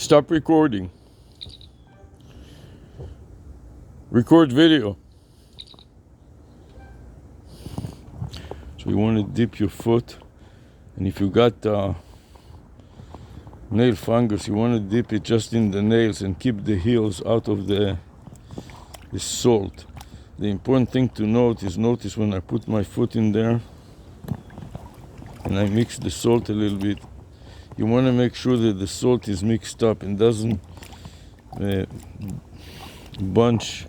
Stop recording. Record video. So you want to dip your foot, and if you got nail fungus, you want to dip it just in the nails and keep the heels out of the salt. The important thing to notice when I put my foot in there and I mix the salt a little bit, you want to make sure that the salt is mixed up and doesn't bunch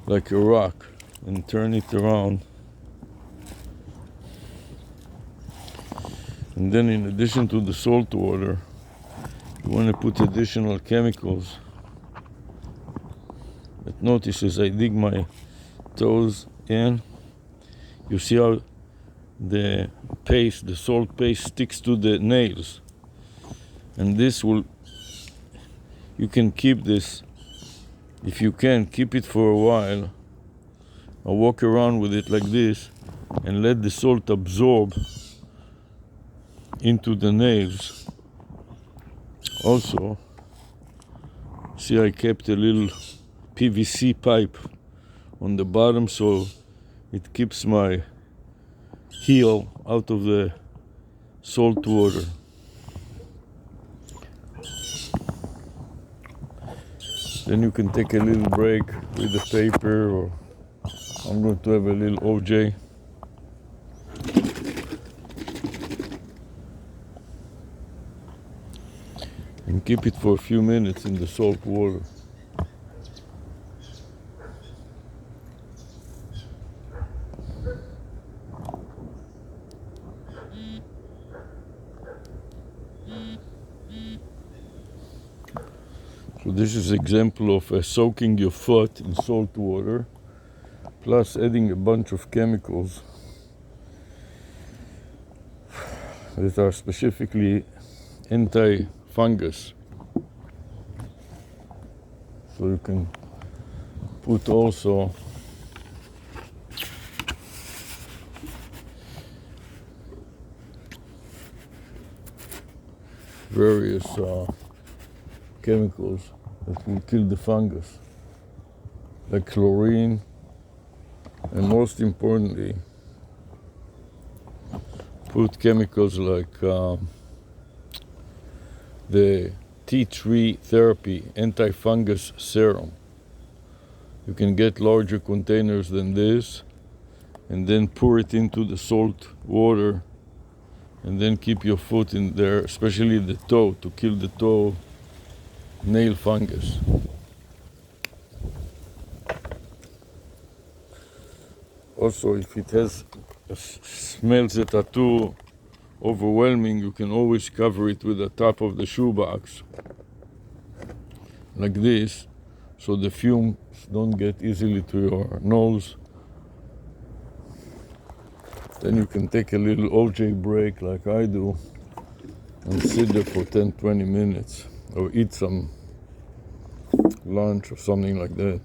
like a rock, and turn it around. And then in addition to the salt water, you want to put additional chemicals. But notice as I dig my toes in, you see how the salt paste sticks to the nails. And you can keep this, if you can, keep it for a while. I'll walk around with it like this and let the salt absorb into the nails. Also, see, I kept a little PVC pipe on the bottom so it keeps my heel out of the salt water. Then you can take a little break with the paper, or I'm going to have a little OJ. And keep it for a few minutes in the salt water. So this is an example of soaking your foot in salt water, plus adding a bunch of chemicals that are specifically anti-fungus. So you can put also various chemicals that will kill the fungus, like chlorine, and most importantly, put chemicals like the tea tree therapy anti-fungus serum. You can get larger containers than this and then pour it into the salt water and then keep your foot in there, especially the toe, to kill the toe nail fungus. Also, if it has smells that are too overwhelming, you can always cover it with the top of the shoebox like this, so the fumes don't get easily to your nose. Then you can take a little OJ break like I do and sit there for 10-20 minutes, or eat some lunch or something like that.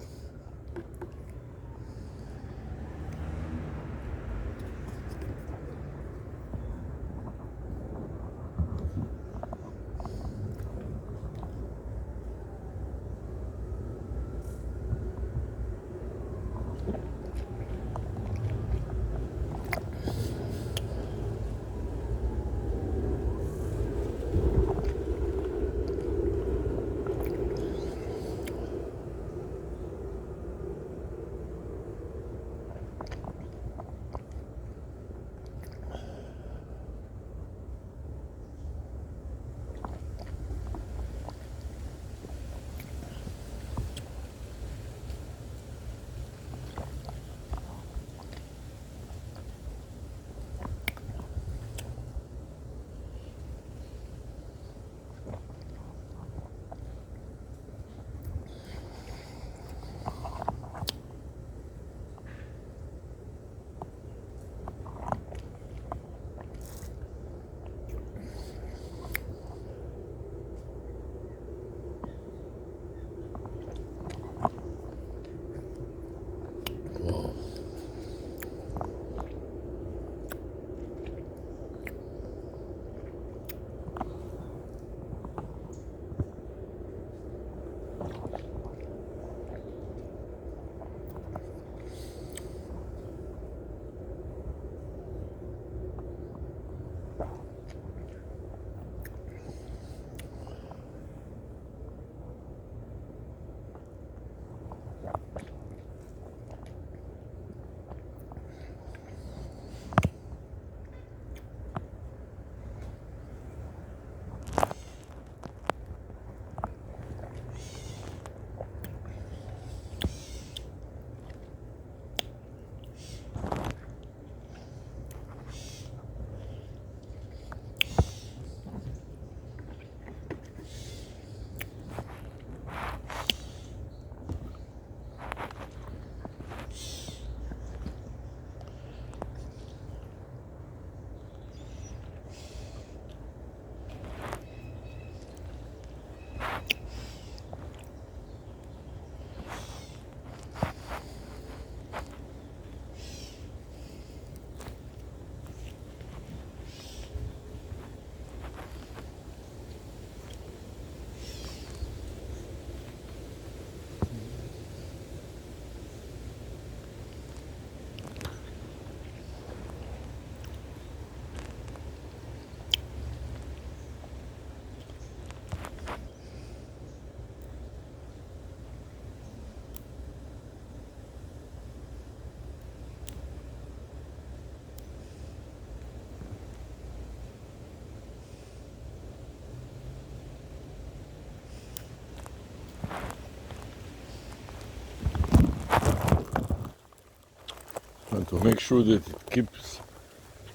And to make sure that it keeps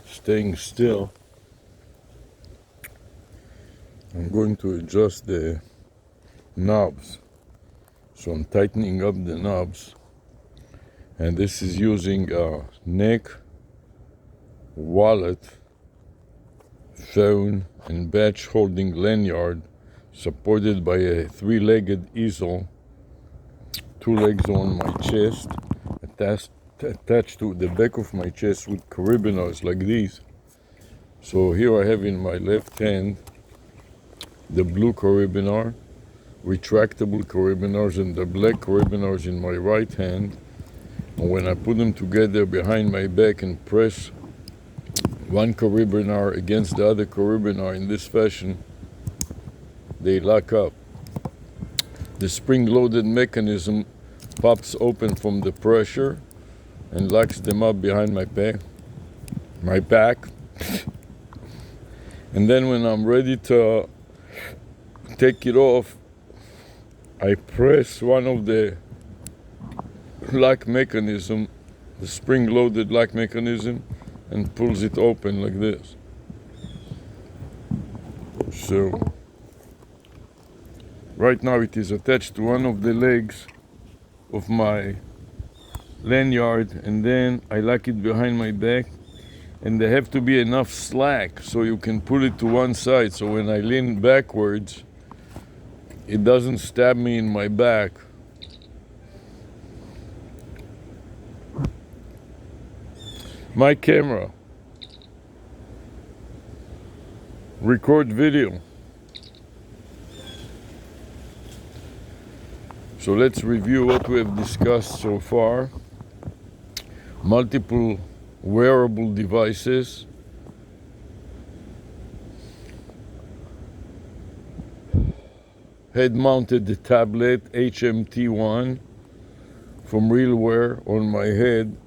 staying still, I'm going to adjust the knobs. So I'm tightening up the knobs, and this is using a neck, wallet, phone, and badge holding lanyard supported by a 3-legged easel, 2 legs on my chest, attached to the back of my chest with carabiners like these. So here I have in my left hand the blue carabiner, retractable carabiners, and the black carabiners in my right hand. And when I put them together behind my back and press one carabiner against the other carabiner in this fashion, they lock up. The spring-loaded mechanism pops open from the pressure and locks them up behind my back. And then when I'm ready to take it off, I press one of the lock mechanism, the spring-loaded lock mechanism, and pulls it open like this. So right now it is attached to one of the legs of my lanyard, and then I lock it behind my back, and there have to be enough slack so you can pull it to one side, so when I lean backwards it doesn't stab me in my back. My camera, record video. So let's review what we have discussed so far. Multiple wearable devices, head-mounted tablet HMT1 from RealWear on my head,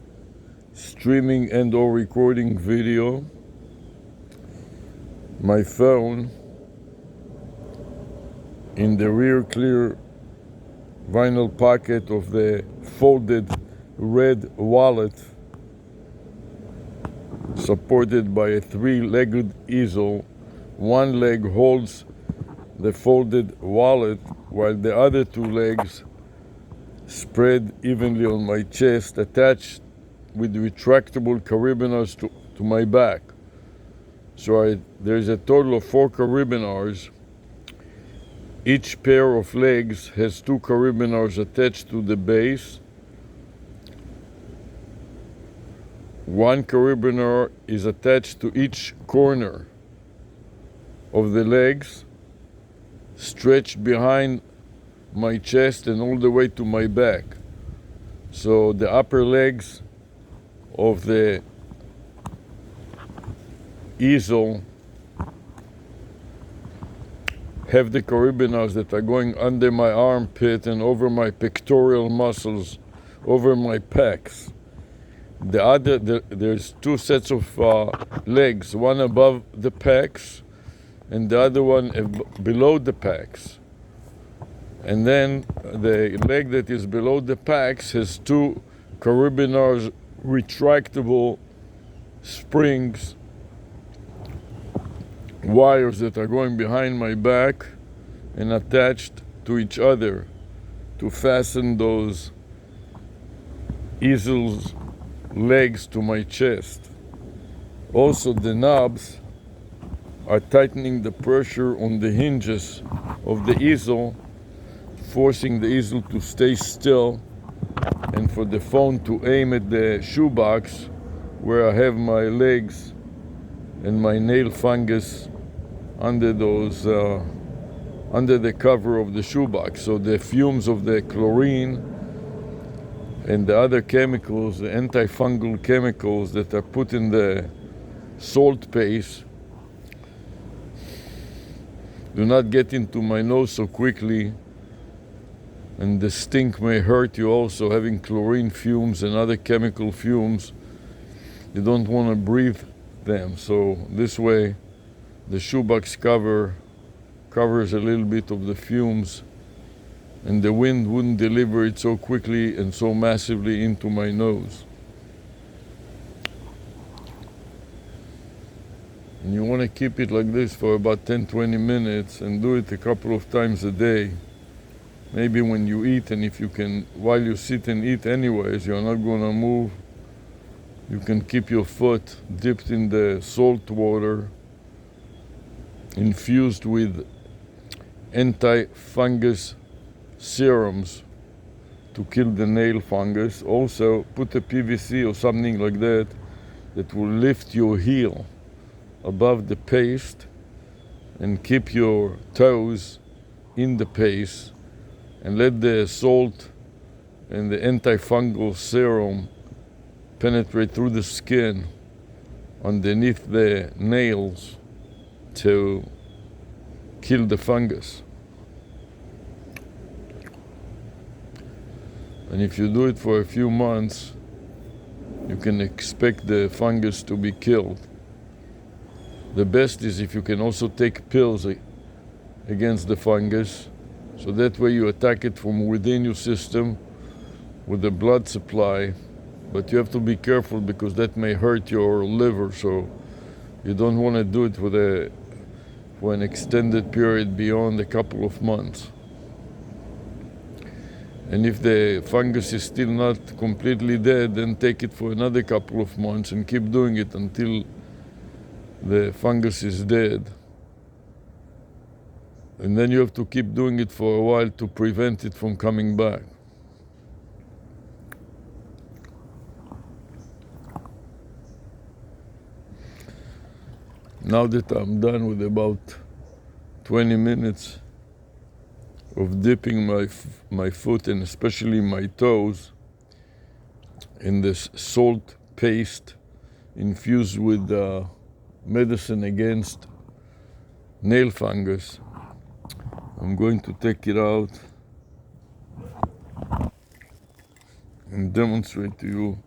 streaming and or recording video, my phone in the rear clear vinyl pocket of the folded red wallet supported by a 3-legged easel. One leg holds the folded wallet while the other 2 legs spread evenly on my chest, attached with retractable carabiners to my back. So there's a total of 4 carabiners. Each pair of legs has 2 carabiners attached to the base. One carabiner is attached to each corner of the legs, stretched behind my chest and all the way to my back. So the upper legs of the easel have the carabiners that are going under my armpit and over my pectoral muscles, over my pecs. There's 2 sets of legs, one above the pecs and the other one below the pecs. And then the leg that is below the pecs has 2 carabiners, retractable springs, wires that are going behind my back and attached to each other to fasten those easels legs to my chest. Also, the knobs are tightening the pressure on the hinges of the easel, forcing the easel to stay still and for the phone to aim at the shoebox where I have my legs and my nail fungus under those under the cover of the shoebox. So the fumes of the chlorine and the other chemicals, the antifungal chemicals that are put in the salt paste, do not get into my nose so quickly, and the stink may hurt you also. Having chlorine fumes and other chemical fumes, you don't want to breathe them. So this way the shoebox cover covers a little bit of the fumes, and the wind wouldn't deliver it so quickly and so massively into my nose. And you want to keep it like this for about 10-20 minutes and do it a couple of times a day. Maybe when you eat, and if you can, while you sit and eat anyways, you're not going to move, you can keep your foot dipped in the salt water, infused with anti-fungus serums to kill the nail fungus. Also, put a PVC or something like that that will lift your heel above the paste and keep your toes in the paste, and let the salt and the antifungal serum penetrate through the skin underneath the nails to kill the fungus. And if you do it for a few months, you can expect the fungus to be killed. The best is if you can also take pills against the fungus, so that way you attack it from within your system with the blood supply. But you have to be careful because that may hurt your liver, so you don't want to do it for an extended period beyond a couple of months. And if the fungus is still not completely dead, then take it for another couple of months and keep doing it until the fungus is dead. And then you have to keep doing it for a while to prevent it from coming back. Now that I'm done with about 20 minutes of dipping my foot and especially my toes in this salt paste infused with medicine against nail fungus, I'm going to take it out and demonstrate to you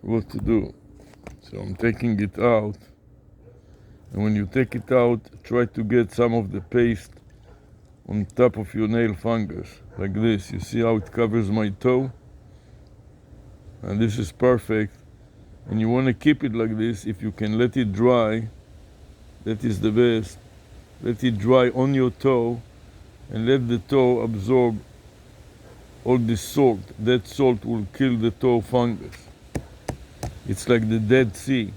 what to do. So I'm taking it out, and when you take it out, try to get some of the paste on top of your nail fungus, like this. You see how it covers my toe? And this is perfect. And you want to keep it like this. If you can let it dry, that is the best. Let it dry on your toe and let the toe absorb all this salt. That salt will kill the toe fungus. It's like the Dead Sea.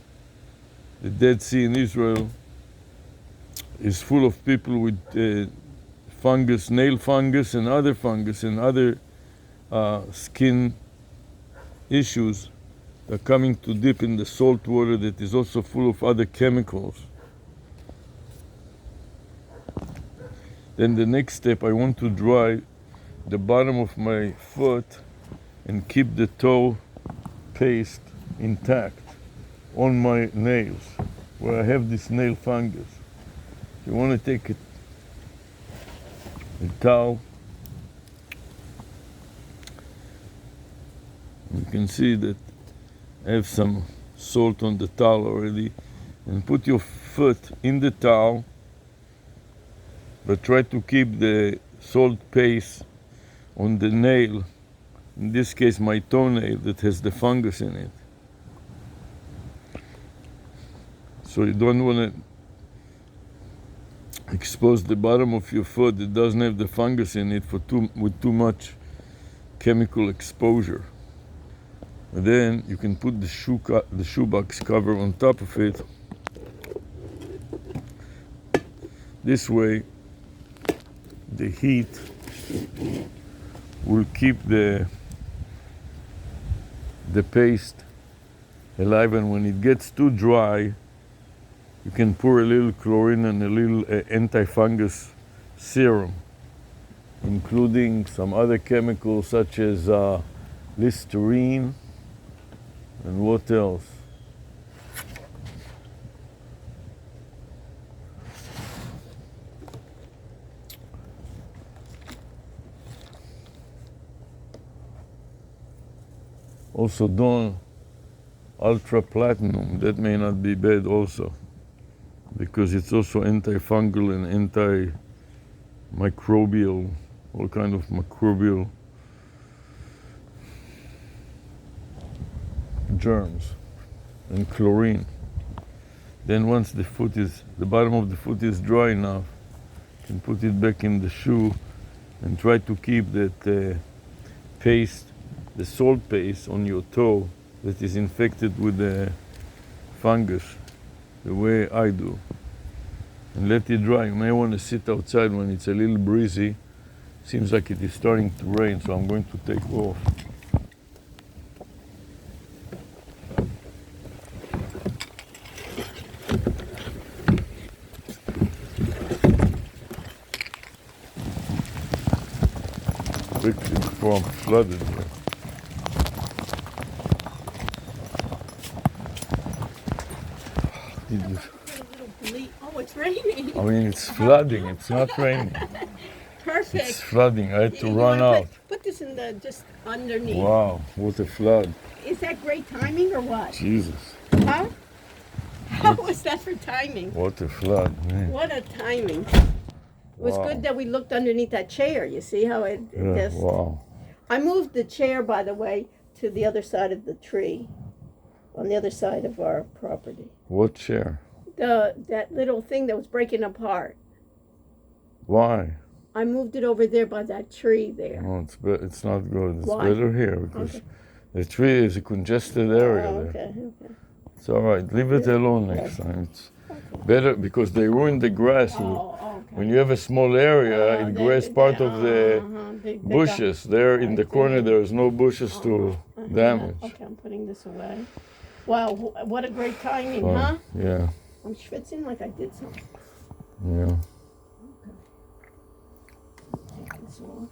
The Dead Sea in Israel is full of people with fungus, nail fungus and other skin issues. They're coming to dip in the salt water that is also full of other chemicals. Then the next step, I want to dry the bottom of my foot and keep the toe paste intact on my nails where I have this nail fungus. You want to take a towel. You can see that I have some salt on the towel already, and put your foot in the towel, but try to keep the salt paste on the nail, in this case my toenail that has the fungus in it. So you don't want to expose the bottom of your foot that doesn't have the fungus in it with too much chemical exposure. And then you can put the shoebox cover on top of it. This way, the heat will keep the paste alive, and when it gets too dry, you can pour a little chlorine and a little anti-fungus serum, including some other chemicals such as Listerine, and what else? Also Dawn Ultra Platinum, that may not be bad also, because it's also antifungal and antimicrobial, all kind of microbial germs, and chlorine. Then once the bottom of the foot is dry enough, you can put it back in the shoe and try to keep that paste, the salt paste on your toe that is infected with the fungus, the way I do. And let it dry. You may want to sit outside when it's a little breezy. Seems like it is starting to rain, so I'm going to take off. Quickly before I'm flooded here. Oh, it's raining. I mean, it's flooding. It's not raining. Perfect. It's flooding. I had to You run wanna out. Put this in the just underneath. Wow, what a flood. Is that great timing or what? Jesus, Huh? How was that for timing? what a flood, man. What a timing. It was Wow. good that we looked underneath that chair. You see how it Yeah, just... wow. I moved the chair, by the way, to the other side of the tree, on the other side of our property. What chair? That little thing that was breaking apart. Why? I moved it over there by that tree there. Oh, it's not good. It's Why? better here because Okay. the tree is a congested area Oh, there. okay. It's all right. Leave it alone next time. It's better because they ruin the grass. Okay. When you have a small area, it grass part of the bushes. There in the corner, there is no bushes to damage. Okay, I'm putting this away. Wow, what a great timing, Wow. huh? Yeah, I'm schwitzing like I did something. yeah. Take this off.